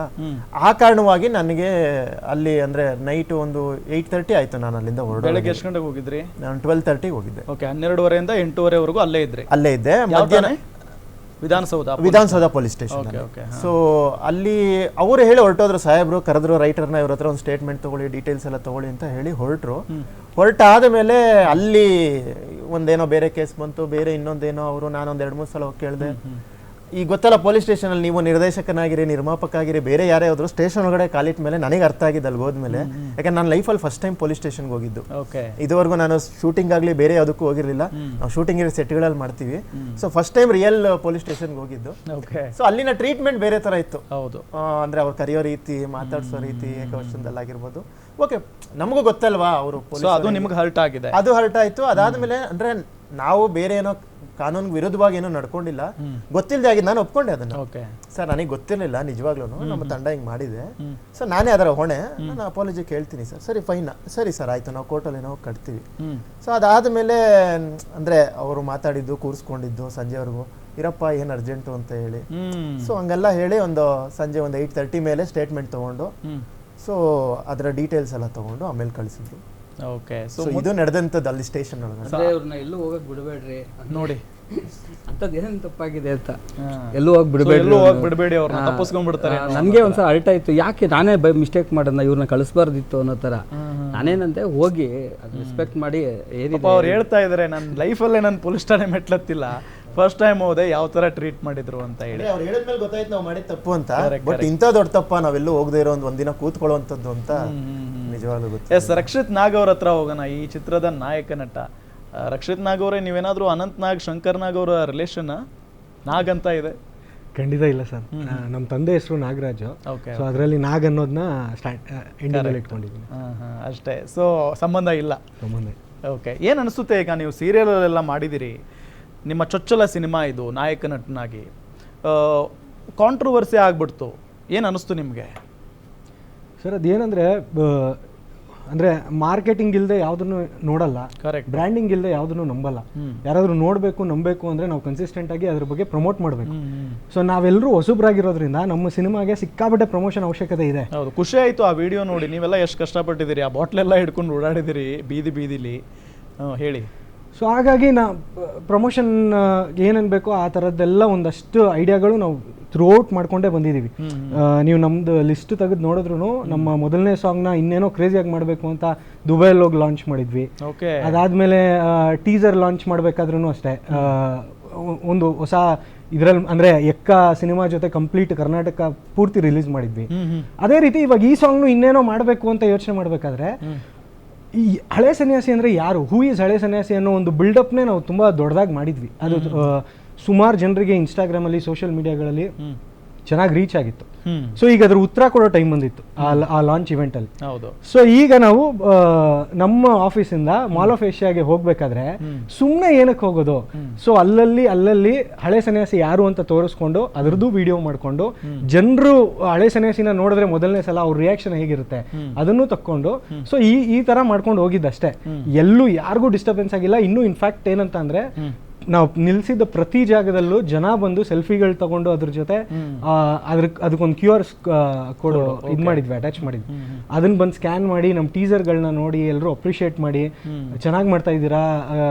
ಆ ಕಾರಣವಾಗಿ ನನಗೆ ಅಲ್ಲಿ ಅಂದ್ರೆ ನೈಟ್ ಒಂದು 8:30 ಆಯ್ತು ನಾನು ಅಲ್ಲಿಂದ ಹೊರಡೋದು. ಬೆಳಗ್ಗೆ ಎಷ್ಟು ಗಂಟೆಗೆ ಹೋಗಿದ್ರಿ? ನಾನು 12:30 ಹೋಗಿದ್ದೆ. ಓಕೆ, 12:30 ಇಂದ 8:30 ಅಲ್ಲೇ ಇದ್ರಿ? ಅಲ್ಲೇ ಇದ್ದೆ. ಮಧ್ಯಾಹ್ನ ವಿಧಾನಸೌಧ ಪೊಲೀಸ್ ಸ್ಟೇಷನ್. ಸೊ ಅಲ್ಲಿ ಅವರು ಹೇಳಿ ಹೊರಟೋದ್ರು, ಸಾಹೇಬ್ರು ಕರೆದ್ರು, ರೈಟರ್ನ ಇವ್ರ ಹತ್ರ ಒಂದು ಸ್ಟೇಟ್ಮೆಂಟ್ ತಗೊಳ್ಳಿ, ಡೀಟೇಲ್ಸ್ ಎಲ್ಲ ತಗೊಳ್ಳಿ ಅಂತ ಹೇಳಿ ಹೊರಟಾದ ಮೇಲೆ ಅಲ್ಲಿ ಒಂದೇನೋ ಬೇರೆ ಕೇಸ್ ಬಂತು, ಬೇರೆ ಇನ್ನೊಂದೇನೋ. ಅವರು ನಾನೊಂದು 2-3 ಸಲ ಹೋಗಿ ಕೇಳಿದೆ. ಈಗ ಗೊತ್ತಲ್ಲ, ಪೊಲೀಸ್ ಸ್ಟೇಷನ್ ಅಲ್ಲಿ ನೀವು ನಿರ್ದೇಶಕನಾಗಿರಿ, ನಿರ್ಮಾಪಕ ಆಗಿರಿ, ಬೇರೆ ಯಾರೇ ಹೋದ್ರು ಸ್ಟೇಷನ್ ಒಳಗಡೆ ಕಾಲಿಟ್ಟ ಮೇಲೆ ನನಗೆ ಅರ್ಥ ಆಗಿದ್ದು ಅಲ್ಲಿ ಹೋದ್ಮೇಲೆ. ಯಾಕಂದ್ರೆ ನಾನು ಲೈಫಲ್ಲಿ ಫಸ್ಟ್ ಟೈಮ್ ಪೊಲೀಸ್ ಸ್ಟೇಷನ್ಗೆ ಹೋಗಿದ್ದು. ಇದುವರೆಗೂ ನಾನು ಶೂಟಿಂಗ್ ಆಗಲಿ ಬೇರೆ ಯಾವುದಕ್ಕೂ ಹೋಗಿರಲಿಲ್ಲ. ನಾವು ಶೂಟಿಂಗ್ ಇರೋ ಸೆಟ್ಗಳಲ್ಲಿ ಮಾಡ್ತೀವಿ. So first time real police ಸ್ಟೇಷನ್ಗೆ ಹೋಗಿದ್ದು. ಸೊ ಅಲ್ಲಿನ ಟ್ರೀಟ್ಮೆಂಟ್ ಬೇರೆ ತರ ಇತ್ತು. ಅಂದ್ರೆ ಅವ್ರು ಕರೆಯೋ ರೀತಿ, ಮಾತಾಡ್ಸೋ ರೀತಿ, ಏಕವಚನದಲ್ಲಾಗಿರ್ಬೋದು. ಓಕೆ, ನಮಗೂ ಗೊತ್ತಲ್ವಾ ಅವರು ಅದು ನಿಮ್ಗೆ ಹರ್ಟ್ ಆಗಿದೆ, ಅದು ಹರ್ಟ್ ಆಯ್ತು. ಅದಾದ್ಮೇಲೆ ಅಂದ್ರೆ ನಾವು ಬೇರೆ ಏನೋ ಕಾನೂನು ವಿರುದ್ಧವಾಗಿ ಏನೋ ನಡ್ಕೊಂಡಿಲ್ಲ, ಗೊತ್ತಿಲ್ಲದೆ ಆಗಿದ್ದು ನಾನು ಒಪ್ಕೊಂಡೆ ಅದನ್ನ. ಸರ್ ನನಗೆ ಗೊತ್ತಿರಲಿಲ್ಲ ನಿಜವಾಗ್ಲೂ, ನಮ್ಮ ತಂಡ ಹಿಂಗೆ ಮಾಡಿದೆ, ಸೊ ನಾನೇ ಅದರ ಹೊಣೆ, ನಾನು ಅಪಾಲಜಿ ಕೇಳ್ತೀನಿ ಸರ್. ಸರಿ ಫೈನ್, ಸರಿ ಸರ್ ಆಯ್ತು, ನಾವು ಕೋರ್ಟಲ್ಲಿ ನಾವು ಕಟ್ತೀವಿ. ಸೊ ಅದಾದ್ಮೇಲೆ ಅಂದ್ರೆ ಅವರು ಮಾತಾಡಿದ್ದು, ಕೂರಿಸ್ಕೊಂಡಿದ್ದು ಸಂಜೆವರೆಗೂ, ಇರಪ್ಪ ಏನು ಅರ್ಜೆಂಟು ಅಂತ ಹೇಳಿ. ಸೊ ಹಂಗೆಲ್ಲ ಹೇಳಿ ಒಂದು ಸಂಜೆ ಒಂದು 8:30 ಮೇಲೆ ಸ್ಟೇಟ್ಮೆಂಟ್ ತಗೊಂಡು, ಸೊ ಅದರ ಡೀಟೇಲ್ಸ್ ಎಲ್ಲ ತಗೊಂಡು ಆಮೇಲೆ ಕಳಿಸಿದ್ರು. ಓಕೆ, ಸೊ ಇದು ನಡೆದಂಥದ್ದು ಅಲ್ಲಿ ಸ್ಟೇಷನ್ ಒಳಗಡೆ. ಅವ್ರನ್ನ ಎಲ್ಲೂ ಹೋಗಕ್ ಬಿಡಬೇಡ್ರಿ ನೋಡಿ, ಅಂತದ್ ಏನೇನು ತಪ್ಪಾಗಿದೆ ಅಂತ ಎಲ್ಲೂ ಹೋಗಿ ಬಿಡಬೇಡಿ, ಅವ್ರನ್ನ ತಪ್ಪಿಸ್ಕೊಂಡ್ಬಿಡ್ತಾರೆ. ನನಗೆ ಒಂದ್ಸಲ ಅರ್ಟ್ ಆಯ್ತು, ಯಾಕೆ ನಾನೇ ಮಿಸ್ಟೇಕ್ ಮಾಡೋಣ, ಇವ್ರನ್ನ ಕಳಿಸ್ಬಾರ್ದಿತ್ತು ಅನ್ನೋ ಥರ. ನಾನೇನಂತೆ ಹೋಗಿ ರೆಸ್ಪೆಕ್ಟ್ ಮಾಡಿ ಅವ್ರು ಹೇಳ್ತಾ ಇದಾರೆ, ನನ್ನ ಲೈಫಲ್ಲೇ ನಾನು ಪೊಲೀಸ್ ಠಾಣೆ ಮೆಟ್ಲತ್ತಿಲ್ಲ, ಫಸ್ಟ್ ಟೈಮ್ ಹೋದೆ, ಯಾವ ತರ ಟ್ರೀಟ್ ಮಾಡಿದ್ರು ಅಂತ ಹೇಳಿ. ಅವ್ರು ಹೇಳಿದ್ಮೇಲೆ ಗೊತ್ತಾಯ್ತು ನಾವು ಮಾಡಿದ ತಪ್ಪು ಅಂತ. ಬಟ್ ಇಂಥ ದೊಡ್ಡ ತಪ್ಪ ನಾವೆಲ್ಲೂ ಹೋಗದೆ ಇರೋ ಒಂದಿನ ಕೂತ್ಕೊಳ್ಳುವಂಥದ್ದು ಅಂತ ನಿಜವಾಗ್ಲೂ ಗೊತ್ತು. ಎಸ್, ರಕ್ಷಿತ್ ನಾಗ್ ಅವ್ರ ಹತ್ರ ಹೋಗೋಣ. ಈ ಚಿತ್ರದ ನಾಯಕ ನಟ ರಕ್ಷಿತ್ ನಾಗ್ ಅವರೇ, ನೀವೇನಾದ್ರೂ ಅನಂತ್ ನಾಗ್, ಶಂಕರ್ ನಾಗ್ ಅವರ ರಿಲೇಷನ್ ನಾಗ್ ಅಂತ ಇದೆ? ಖಂಡಿತ ಇಲ್ಲ ಸರ್, ನಮ್ಮ ತಂದೆ ಹೆಸರು ನಾಗರಾಜು. ಸೊ ಅದರಲ್ಲಿ ನಾಗ್ ಅನ್ನೋದನ್ನ ಎಂಡಿಂಗಲ್ಲಿ ಇಟ್ಕೊಂಡಿದ್ದೀನಿ ಅಷ್ಟೇ. ಸೊ ಸಂಬಂಧ ಇಲ್ಲ. ಓಕೆ, ಏನು ಅನಿಸುತ್ತೆ ಈಗ ನೀವು ಸೀರಿಯಲಲ್ಲೆಲ್ಲ ಮಾಡಿದಿರಿ, ನಿಮ್ಮ ಚೊಚ್ಚಲ ಸಿನಿಮಾ ಇದು, ನಾಯಕ ನಟನಾಗಿ ಕಾಂಟ್ರವರ್ಸಿ ಆಗ್ಬಿಡ್ತು, ಏನು ಅನಿಸ್ತು ನಿಮಗೆ? ಸರ್ ಅದೇನಂದರೆ, ಅಂದರೆ ಮಾರ್ಕೆಟಿಂಗ್ ಇಲ್ಲದೆ ಯಾವುದನ್ನು ನೋಡಲ್ಲ, ಕರೆಕ್ಟ್, ಬ್ರ್ಯಾಂಡಿಂಗ್ ಇಲ್ಲದೆ ಯಾವುದನ್ನು ನಂಬಲ್ಲ. ಯಾರಾದರೂ ನೋಡಬೇಕು, ನಂಬಬೇಕು ಅಂದರೆ ನಾವು ಕನ್ಸಿಸ್ಟೆಂಟ್ ಆಗಿ ಅದ್ರ ಬಗ್ಗೆ ಪ್ರಮೋಟ್ ಮಾಡಬೇಕು. ಸೊ ನಾವೆಲ್ಲರೂ ಹೊಸಬ್ರಾಗಿರೋದ್ರಿಂದ ನಮ್ಮ ಸಿನಿಮಾಗೆ ಸಿಕ್ಕಾಪಟ್ಟೆ ಪ್ರಮೋಷನ್ ಅವಶ್ಯಕತೆ ಇದೆ. ಹೌದು, ಖುಷಿ ಆಯಿತು ಆ ವಿಡಿಯೋ ನೋಡಿ. ನೀವೆಲ್ಲ ಎಷ್ಟು ಕಷ್ಟಪಟ್ಟಿದ್ದೀರಿ, ಆ ಬಾಟ್ಲೆಲ್ಲ ಹಿಡ್ಕೊಂಡು ಓಡಾಡಿದಿರಿ ಬೀದಿಲಿ, ಹೇಳಿ. ಸೊ ಹಾಗಾಗಿ ಪ್ರಮೋಷನ್ ಏನೇನು ಬೇಕೋ ಆ ಥರದ್ದೆಲ್ಲ ಒಂದಷ್ಟು ಐಡಿಯಾಗಳು ನಾವು ಥ್ರೂಔಟ್ ಮಾಡ್ಕೊಂಡೇ ಬಂದಿದ್ದೀವಿ. ನೀವು ನಮ್ಮದು ಲಿಸ್ಟ್ ತೆಗೆದು ನೋಡಿದ್ರು ನಮ್ಮ ಮೊದಲನೇ ಸಾಂಗ್ನ ಇನ್ನೇನೋ ಕ್ರೇಜಿಯಾಗಿ ಮಾಡಬೇಕು ಅಂತ ದುಬೈಯಲ್ಲಿ ಹೋಗಿ ಲಾಂಚ್ ಮಾಡಿದ್ವಿ. ಅದಾದಮೇಲೆ ಟೀಸರ್ ಲಾಂಚ್ ಮಾಡಬೇಕಾದ್ರೂ ಅಷ್ಟೇ ಒಂದು ಹೊಸ ಇದರಲ್ಲಿ, ಅಂದರೆ ಎಕ್ಕ ಸಿನಿಮಾ ಜೊತೆ ಕಂಪ್ಲೀಟ್ ಕರ್ನಾಟಕ ಪೂರ್ತಿ ರಿಲೀಸ್ ಮಾಡಿದ್ವಿ. ಅದೇ ರೀತಿ ಇವಾಗ ಈ ಸಾಂಗ್ನು ಇನ್ನೇನೋ ಮಾಡಬೇಕು ಅಂತ ಯೋಚನೆ ಮಾಡಬೇಕಾದ್ರೆ, ಈ ಹಳೆ ಸನ್ಯಾಸಿ ಅಂದರೆ ಯಾರು, ಹೂ ಈಸ್ ಹಳೆ ಸನ್ಯಾಸಿ ಅನ್ನೋ ಒಂದು ಬಿಲ್ಡಪ್ನೇ ನಾವು ತುಂಬ ದೊಡ್ಡದಾಗಿ ಮಾಡಿದ್ವಿ. ಅದು ಸುಮಾರು ಜನರಿಗೆ ಇನ್ಸ್ಟಾಗ್ರಾಮಲ್ಲಿ, ಸೋಷಿಯಲ್ ಮೀಡಿಯಾಗಳಲ್ಲಿ ಚೆನ್ನಾಗಿ ರೀಚ್ ಆಗಿತ್ತು. ಸೊ ಈಗ ಅದ್ರ ಉತ್ತರ ಕೊಡೋ ಟೈಮ್ ಬಂದಿತ್ತು ಆ ಲಾಂಚ್ ಇವೆಂಟಲ್ಲಿ. ಸೊ ಈಗ ನಾವು ನಮ್ಮ ಆಫೀಸಿಂದ ಮಾಲ್ ಆಫ್ ಏಷ್ಯಾಗೆ ಹೋಗ್ಬೇಕಾದ್ರೆ ಸುಮ್ಮನೆ ಏನಕ್ಕೆ ಹೋಗೋದು, ಸೊ ಅಲ್ಲಲ್ಲಿ ಹಳೆ ಸನ್ಯಾಸಿ ಯಾರು ಅಂತ ತೋರಿಸ್ಕೊಂಡು ಅದರದ್ದು ವಿಡಿಯೋ ಮಾಡ್ಕೊಂಡು, ಜನರು ಹಳೆ ಸನ್ಯಾಸಿನ ನೋಡಿದ್ರೆ ಮೊದಲನೇ ಸಲ ಅವ್ರ ರಿಯಾಕ್ಷನ್ ಹೇಗಿರುತ್ತೆ ಅದನ್ನು ತಕ್ಕೊಂಡು, ಸೊ ಈ ತರ ಮಾಡ್ಕೊಂಡು ಹೋಗಿದ್ದಷ್ಟೇ. ಎಲ್ಲೂ ಯಾರಿಗೂ ಡಿಸ್ಟರ್ಬೆನ್ಸ್ ಆಗಿಲ್ಲ. ಇನ್ನೂ ಇನ್ಫ್ಯಾಕ್ಟ್ ಏನಂತ ಅಂದ್ರೆ, ನಾವು ನಿಲ್ಸಿದ್ದ ಪ್ರತಿ ಜಾಗದಲ್ಲೂ ಜನ ಬಂದು ಸೆಲ್ಫಿಗಳು ತಗೊಂಡು ಅದ್ರ ಜೊತೆ ಅದಕ್ಕೊಂದು QR ಕೋಡ್ ಇದು ಮಾಡಿದ್ವಿ, ಅಟ್ಯಾಚ್ ಮಾಡಿದ್ವಿ. ಅದನ್ನ ಬಂದು ಸ್ಕ್ಯಾನ್ ಮಾಡಿ ನಮ್ಮ ಟೀಸರ್ಗಳನ್ನ ನೋಡಿ ಎಲ್ಲರೂ ಅಪ್ರಿಷಿಯೇಟ್ ಮಾಡಿ, ಚೆನ್ನಾಗಿ ಮಾಡ್ತಾ ಇದ್ದೀರಾ,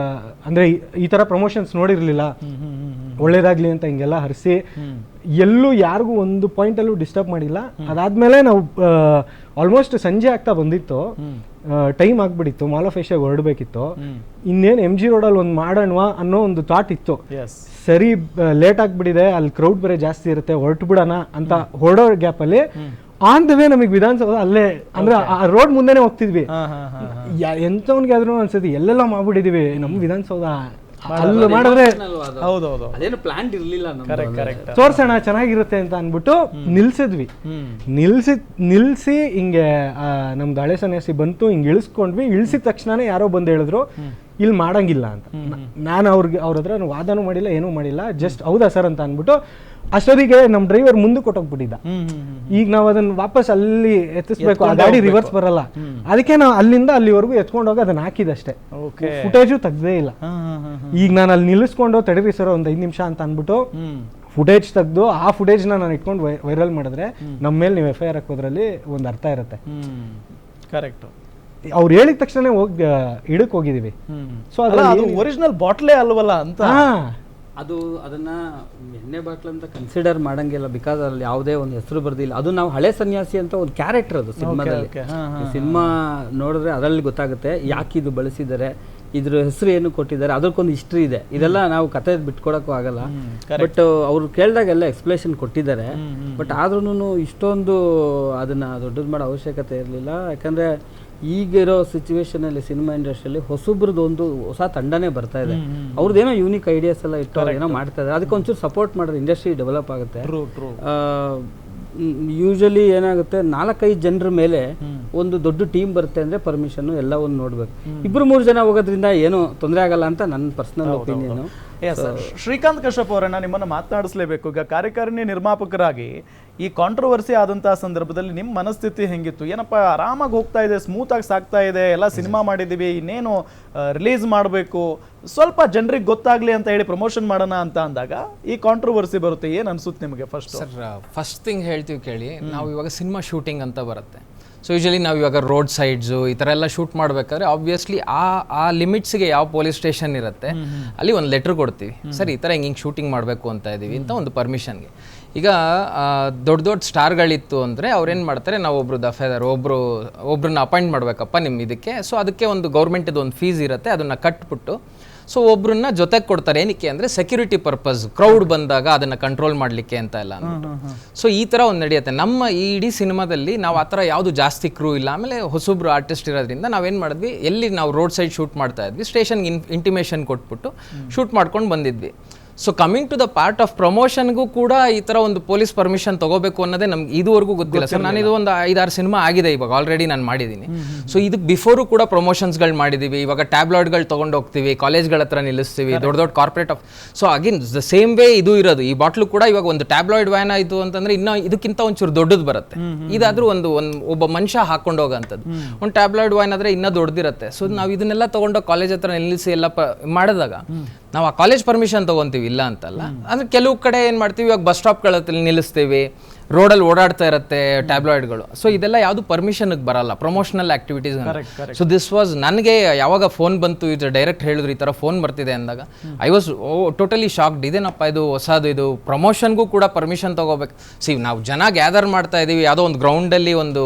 ಅಂದ್ರೆ ಈ ತರ ಪ್ರಮೋಷನ್ಸ್ ನೋಡಿರ್ಲಿಲ್ಲ, ಒಳ್ಳೇದಾಗ್ಲಿ ಅಂತ ಹಿಂಗೆಲ್ಲ ಹರಿಸಿ, ಎಲ್ಲೂ ಯಾರಿಗೂ ಒಂದು ಪಾಯಿಂಟಲ್ಲೂ ಡಿಸ್ಟರ್ಬ್ ಮಾಡಿಲ್ಲ. ಅದಾದ್ಮೇಲೆ ನಾವು ಆಲ್ಮೋಸ್ಟ್ ಸಂಜೆ ಆಗ್ತಾ ಬಂದಿತ್ತು, ಟೈಮ್ ಆಗ್ಬಿಟ್ಟಿತ್ತು, ಮಾಲ್ ಆಫ್ ಏಷ್ಯಾಗೆ ಹೊರಡಬೇಕಿತ್ತು. ಇನ್ನೇನು MG ರೋಡಲ್ಲಿ ಒಂದು ಮಾಡೋಣವಾ ಅನ್ನೋ ಒಂದು ಥಾಟ್ ಇತ್ತು. ಸರಿ, ಲೇಟ್ ಆಗ್ಬಿಟ್ಟಿದೆ, ಅಲ್ಲಿ ಕ್ರೌಡ್ ಬೇರೆ ಜಾಸ್ತಿ ಇರುತ್ತೆ, ಹೊರಟು ಬಿಡೋಣ ಅಂತ ಹೊರಡೋ ಗ್ಯಾಪಲ್ಲಿ ಆನ್ ದ ವೇ ನಮಗೆ ವಿಧಾನಸೌಧ ಅಲ್ಲೇ, ಅಂದ್ರೆ ಆ ರೋಡ್ ಮುಂದೆನೆ ಹೋಗ್ತಿದ್ವಿ. ಎಂತವನ್ಗೆ ಆದ್ರೂ ಅನ್ಸತಿ ಎಲ್ಲೆಲ್ಲ ಮಾಡ್ಬಿಟ್ಟಿದೀವಿ ನಮ್ಮ ವಿಧಾನಸೌಧ ಅಲ್ಲಿ ಮಾಡಿದ್ರೆ ಅದೇನು ಪ್ಲಾನ್ ಇರ್ಲಿಲ್ಲ, ತೋರ್ಸೋಣ ಚೆನ್ನಾಗಿರುತ್ತೆ ಅಂತ ಅನ್ಬಿಟ್ಟು ನಿಲ್ಸಿದ್ವಿ. ನಿಲ್ಸಿ ಹಿಂಗೆ ನಮ್ದು ಹಳೆ ಸನ್ಯಾಸಿ ಬಂತು, ಹಿಂಗೆ ಇಳಿಸ್ಕೊಂಡ್ವಿ. ಇಳಿಸಿದ ತಕ್ಷಣನೇ ಯಾರೋ ಬಂದು ಹೇಳಿದ್ರು ಇಲ್ಲಿ ಮಾಡಂಗಿಲ್ಲ ಅಂತ. ನಾನು ಅವ್ರ ಹತ್ರ ವಾದನೂ ಮಾಡಿಲ್ಲ, ಏನೂ ಮಾಡಿಲ್ಲ, ಜಸ್ಟ್ ಹೌದಾ ಸರ್ ಅಂತ ಅಂದ್ಬಿಟ್ಟು ಅಷ್ಟೊತ್ತಿಗೆ ನಮ್ಮ ಡ್ರೈವರ್ ಮುಂದೆ ಕೊಟ್ಟೋಗ್ಬಿಟ್ಟಿದ್ದ. ಈಗ ನಾವು ಅದನ್ನ ವಾಪಸ್ ಅಲ್ಲಿ ಎತ್ತಿಸ್ಬೇಕು, ಆ ಗಾಡಿ ರಿವರ್ಸ್ ಬರಲ್ಲ, ಅದಕ್ಕೆ ನಾವು ಅಲ್ಲಿಂದ ಅಲ್ಲಿವರೆಗೂ ಎತ್ಕೊಂಡು ಹೋಗಿ ಅದನ್ನ ಹಾಕಿದಷ್ಟೇ, ಫುಟೇಜು ತೆಗ್ದೇ ಇಲ್ಲ. ಈಗ ನಾನು ಅಲ್ಲಿ ನಿಲ್ಲಿಸ್ಕೊಂಡು ತಡೀರಿ ಸರ್ ಒಂದು 5 ನಿಮಿಷ ಅಂತ ಅಂದ್ಬಿಟ್ಟು ಫುಟೇಜ್ ತೆಗೆದು ಆ ಫುಟೇಜ್ನ ನಾನು ಇಟ್ಕೊಂಡು ವೈರಲ್ ಮಾಡಿದ್ರೆ ನಮ್ಮ ಮೇಲೆ ನೀವು FIR ಹಾಕೋದ್ರಲ್ಲಿ ಒಂದು ಅರ್ಥ ಇರುತ್ತೆ. ಕರೆಕ್ಟ್. ಅವ್ರು ಹೇಳಿದ ತಕ್ಷಣ ಹೋಗಿ ಹಿಡಕ್ ಹೋಗಿದೀವಿ. ಸೊ ಅದು ಒರಿಜಿನಲ್ ಬಾಟ್ಲೇ ಅಲ್ವಲ್ಲ ಅಂತ. ಅದು ಅದನ್ನ ಎಣ್ಣೆ ಬಾಟ್ಲ್ ಅಂತ ಕನ್ಸಿಡರ್ ಮಾಡಂಗಿಲ್ಲ, ಬಿಕಾಸ್ ಅಲ್ಲಿ ಯಾವುದೇ ಒಂದು ಹೆಸರು ಬರ್ದಿಲ್ಲ. ಅದು ನಾವು ಹಳೆ ಸನ್ಯಾಸಿ ಅಂತ ಒಂದು ಕ್ಯಾರೆಕ್ಟರ್ ಅದು ಸಿನಿಮಾದಲ್ಲಿ. ಸಿನಿಮಾ ನೋಡಿದ್ರೆ ಅದರಲ್ಲಿ ಗೊತ್ತಾಗುತ್ತೆ ಯಾಕೆ ಇದು ಬಳಸಿದ್ದಾರೆ, ಇದ್ರ ಹೆಸರು ಏನು ಕೊಟ್ಟಿದ್ದಾರೆ, ಅದಕ್ಕೊಂದು ಹಿಸ್ಟ್ರಿ ಇದೆ. ಇದೆಲ್ಲ ನಾವು ಕತೆ ಬಿಟ್ಕೊಡಕ್ಕೂ ಆಗಲ್ಲ. ಬಟ್ ಅವ್ರು ಕೇಳಿದಾಗೆಲ್ಲ ಎಕ್ಸ್ಪ್ಲೇಷನ್ ಕೊಟ್ಟಿದ್ದಾರೆ. ಬಟ್ ಆದ್ರೂ ಇಷ್ಟೊಂದು ಅದನ್ನ ದೊಡ್ಡದು ಮಾಡೋ ಅವಶ್ಯಕತೆ ಇರಲಿಲ್ಲ. ಯಾಕಂದ್ರೆ ಈಗಿರೋ ಸಿಚುವೇಶನ್ ಅಲ್ಲಿ ಸಿನಿಮಾ ಇಂಡಸ್ಟ್ರಿಯಲ್ಲಿ ಹೊಸಬ್ರದ್ದು ಒಂದು ಹೊಸ ತಂಡನೇ ಬರ್ತಾ ಇದೆ. ಅವ್ರದ್ದೇನೋ ಯೂನಿಕ್ ಐಡಿಯಾಸ್ ಎಲ್ಲ ಇಟ್ಟು ಏನೋ ಮಾಡ್ತಾ ಇದ್ದಾರೆ. ಅದಕ್ಕೆ ಒಂಚೂರು ಸಪೋರ್ಟ್ ಮಾಡಿದ್ರೆ ಇಂಡಸ್ಟ್ರಿ ಡೆವಲಪ್ ಆಗುತ್ತೆ. ಯೂಶಲಿ ಏನಾಗುತ್ತೆ, 4-5 ಜನರ ಮೇಲೆ ಒಂದು ದೊಡ್ಡ ಟೀಮ್ ಬರುತ್ತೆ ಅಂದ್ರೆ ಪರ್ಮಿಷನ್ ಎಲ್ಲ ಒಂದು ನೋಡ್ಬೇಕು. 2-3 ಜನ ಹೋಗೋದ್ರಿಂದ ಏನು ತೊಂದರೆ ಆಗಲ್ಲ ಅಂತ ನನ್ನ ಪರ್ಸನಲ್ ಒಪಿನಿಯನ್. ಶ್ರೀಕಾಂತ್ ಕಶ್ಯಪ್ ಅವರನ್ನ ನಿಮ್ಮನ್ನ ಮಾತನಾಡಿಸ್ಲೇಬೇಕು. ಈಗ ಕಾರ್ಯಕಾರಿಣಿ ನಿರ್ಮಾಪಕರಾಗಿ ಈ ಕಾಂಟ್ರವರ್ಸಿ ಆದಂತಹ ಸಂದರ್ಭದಲ್ಲಿ ನಿಮ್ಮ ಮನಸ್ಥಿತಿ ಹೆಂಗಿತ್ತು? ಏನಪ್ಪ ಆರಾಮಾಗಿ ಹೋಗ್ತಾ ಇದೆ, ಸ್ಮೂತ್ ಆಗಿ ಸಾಗ್ತಾ ಇದೆ, ಎಲ್ಲ ಸಿನಿಮಾ ಮಾಡಿದ್ದೀವಿ, ಇನ್ನೇನು ರಿಲೀಸ್ ಮಾಡಬೇಕು, ಸ್ವಲ್ಪ ಜನರಿಗೆ ಗೊತ್ತಾಗ್ಲಿ ಅಂತ ಹೇಳಿ ಪ್ರಮೋಷನ್ ಮಾಡೋಣ ಅಂತ ಅಂದಾಗ ಈ ಕಾಂಟ್ರವರ್ಸಿ ಬರುತ್ತೆ. ಏನು ಅನ್ಸುತ್ತೆ ನಿಮಗೆ? ಫಸ್ಟ್ ಥಿಂಗ್ ಹೇಳ್ತೀವಿ ಕೇಳಿ, ನಾವು ಇವಾಗ ಸಿನಿಮಾ ಶೂಟಿಂಗ್ ಅಂತ ಬರುತ್ತೆ. ಸೊ ಯೂಶಲಿ ನಾವು ಇವಾಗ ರೋಡ್ ಸೈಡ್ಸು ಈ ಥರ ಎಲ್ಲ ಶೂಟ್ ಮಾಡಬೇಕಾದ್ರೆ ಆಬ್ವಿಯಸ್ಲಿ ಆ ಲಿಮಿಟ್ಸ್ಗೆ ಯಾವ ಪೊಲೀಸ್ ಸ್ಟೇಷನ್ ಇರುತ್ತೆ ಅಲ್ಲಿ ಒಂದು ಲೆಟ್ರ್ ಕೊಡ್ತೀವಿ, ಸರ್ ಈ ಥರ ಹಿಂಗೆ ಶೂಟಿಂಗ್ ಮಾಡಬೇಕು ಅಂತ ಇದ್ದೀವಿ ಅಂತ ಒಂದು ಪರ್ಮಿಷನ್ಗೆ. ಈಗ ದೊಡ್ಡ ದೊಡ್ಡ ಸ್ಟಾರ್ಗಳಿತ್ತು ಅಂದರೆ ಅವ್ರೇನು ಮಾಡ್ತಾರೆ, ನಾವು ಒಬ್ರು ದಫೇದಾರ್ ಒಬ್ರನ್ನ ಅಪಾಯಿಂಟ್ ಮಾಡಬೇಕಪ್ಪ ನಿಮ್ಮ ಇದಕ್ಕೆ. ಸೊ ಅದಕ್ಕೆ ಒಂದು ಗೌರ್ಮೆಂಟಿದು ಒಂದು ಫೀಸ್ ಇರುತ್ತೆ, ಅದನ್ನು ಕಟ್ಬಿಟ್ಟು ಸೊ ಒಬ್ರನ್ನ ಜೊತೆಗೆ ಕೊಡ್ತಾರೆ. ಏನಕ್ಕೆ ಅಂದರೆ ಸೆಕ್ಯೂರಿಟಿ ಪರ್ಪಸ್, ಕ್ರೌಡ್ ಬಂದಾಗ ಅದನ್ನು ಕಂಟ್ರೋಲ್ ಮಾಡಲಿಕ್ಕೆ ಅಂತ ಎಲ್ಲ ಅಂದ್ಬಿಟ್ಟು. ಸೊ ಈ ಥರ ಒಂದು ನಡೆಯುತ್ತೆ. ನಮ್ಮ ಈ ಇಡೀ ಸಿನಿಮಾದಲ್ಲಿ ನಾವು ಆ ಥರ ಯಾವುದು ಜಾಸ್ತಿ ಕ್ರೂ ಇಲ್ಲ. ಆಮೇಲೆ ಹೊಸೊಬ್ರು ಆರ್ಟಿಸ್ಟ್ ಇರೋದ್ರಿಂದ ನಾವೇನು ಮಾಡಿದ್ವಿ, ಎಲ್ಲಿ ನಾವು ರೋಡ್ ಸೈಡ್ ಶೂಟ್ ಮಾಡ್ತಾ ಇದ್ವಿ ಸ್ಟೇಷನ್ಗೆ ಇಂಟಿಮೇಷನ್ ಕೊಟ್ಬಿಟ್ಟು ಶೂಟ್ ಮಾಡ್ಕೊಂಡು ಬಂದಿದ್ವಿ. So coming to the part of ಪ್ರಮೋಷನ್ಗೂ ಕೂಡ ಈ ಥರ ಒಂದು ಪೊಲೀಸ್ ಪರ್ಮಿಷನ್ ತೊಗೋಬೇಕು ಅನ್ನೋದೇ ನಮ್ಗೆ ಇದುವರೆಗೂ ಗೊತ್ತಿಲ್ಲ ಸರ್. ನಾನು ಇದು ಒಂದು 5-6 ಸಿನಿಮಾ ಆಗಿದೆ ಇವಾಗ ಆಲ್ರೆಡಿ ನಾನು ಮಾಡಿದ್ದೀನಿ. ಸೊ ಇದಕ್ಕೆ ಬಿಫೋರು ಕೂಡ ಪ್ರಮೋಷನ್ಸ್ಗಳು ಮಾಡಿದ್ದೀವಿ. ಇವಾಗ ಟ್ಯಾಬ್ಲಾಯ್ಡ್ಗಳು ತೊಗೊಂಡು ಹೋಗ್ತೀವಿ, ಕಾಲೇಜ್ಗಳ ಹತ್ರ ನಿಲ್ಲಿಸ್ತೀವಿ, ದೊಡ್ಡ corporate so again the same way ಇದು ಇರೋದು. ಈ ಬಾಟ್ಲು ಕೂಡ ಇವಾಗ ಒಂದು ಟ್ಯಾಬ್ಲಾಯ್ಡ್ ವ್ಯಾನ್ ಆಯಿತು ಅಂತಂದ್ರೆ ಇನ್ನೂ ಇದಕ್ಕಿಂತ ಒಂಚೂರು ದೊಡ್ಡದು ಬರುತ್ತೆ. ಇದಾದ್ರೂ ಒಬ್ಬ ಮನುಷ್ಯ ಹಾಕೊಂಡು ಹೋಗೋಂಥದ್ದು. ಒಂದು ಟ್ಯಾಬ್ಲಾಯ್ಡ್ ವ್ಯಾನ್ ಆದರೆ ಇನ್ನೂ ದೊಡ್ಡದಿರುತ್ತೆ. ಸೊ ನಾವು ಇದನ್ನೆಲ್ಲ ತೊಗೊಂಡು ಕಾಲೇಜ್ ಹತ್ರ ನಿಲ್ಲಿಸಿ ಎಲ್ಲ ಮಾಡಿದಾಗ ನಾವು ಆ ಕಾಲೇಜ್ ಪರ್ಮಿಷನ್ ತೊಗೊತೀವಿ, ಇಲ್ಲ ಅಂತಲ್ಲ. ಅಂದ್ರೆ ಕೆಲವು ಕಡೆ ಏನು ಮಾಡ್ತೀವಿ, ಇವಾಗ ಬಸ್ ಸ್ಟಾಪ್ಗಳಲ್ಲಿ ನಿಲ್ಲಿಸ್ತೀವಿ, ರೋಡಲ್ಲಿ ಓಡಾಡ್ತಾ ಇರುತ್ತೆ ಟ್ಯಾಬ್ಲಾಯ್ಡ್ಗಳು. ಸೊ ಇದೆಲ್ಲ ಯಾವುದು ಪರ್ಮಿಷನ್ಗೆ ಬರಲ್ಲ, promotional activities. So this was ನನಗೆ ಯಾವಾಗ ಫೋನ್ ಬಂತು, ಇದು ಡೈರೆಕ್ಟ್ ಹೇಳಿದ್ರು ಈ ಥರ ಫೋನ್ ಬರ್ತಿದೆ ಅಂದಾಗ ಐ ವಾಸ್ ಟೋಟಲಿ ಶಾಕ್ಡ್. ಇದೇನಪ್ಪ ಇದು ಹೊಸದು, ಇದು ಪ್ರಮೋಷನ್ಗೂ ಕೂಡ ಪರ್ಮಿಷನ್ ತೊಗೋಬೇಕು. ನಾವು ಜನ ಗ್ಯಾದರ್ ಮಾಡ್ತಾ ಇದ್ದೀವಿ ಯಾವುದೋ ಒಂದು ಗ್ರೌಂಡಲ್ಲಿ ಒಂದು